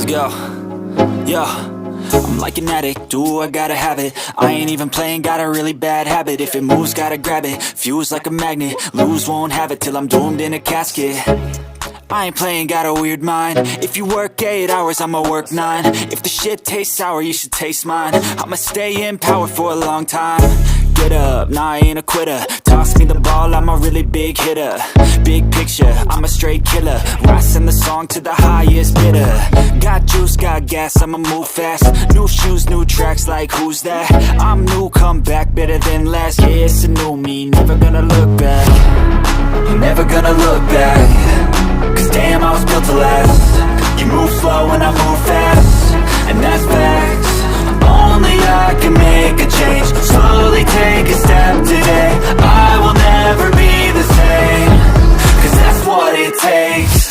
Yo, yo, I'm like an addict, do I gotta have it. I ain't even playing, got a really bad habit. If it moves, gotta grab it, fuse like a magnet. Lose, won't have it till I'm doomed in a casket. I ain't playing, got a weird mind. If you work 8 hours, I'ma work 9. If the shit tastes sour, you should taste mine. I'ma stay in power for a long time. Get up, nah, I ain't a quitter. Toss me the ball, I'm a really big hitter. Big picture, I'm a straight killer. Rising the song to the highest bidder. Got juice, got gas, I'ma move fast. New shoes, new tracks, like who's that? I'm new, come back, better than last. Yeah, it's a new me, never gonna look back. Never gonna look back. Cause damn, I was built to last. You move slow and I move fast, and that's facts. Only I can make a change. Slowly take a step today. I will never be the same, cause that's what it takes.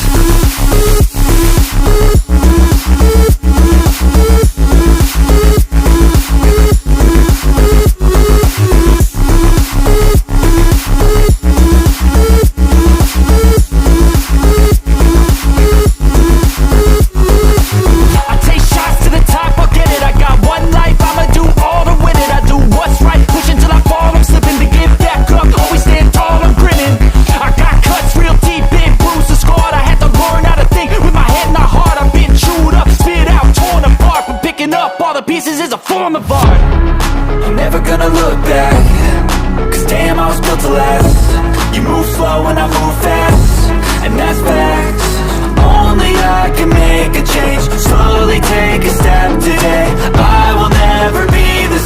Pieces is a form of art. I'm never gonna look back, cause damn, I was built to last. You move slow and I move fast, and that's facts. Only I can make a change. Slowly take a step today. I will never be the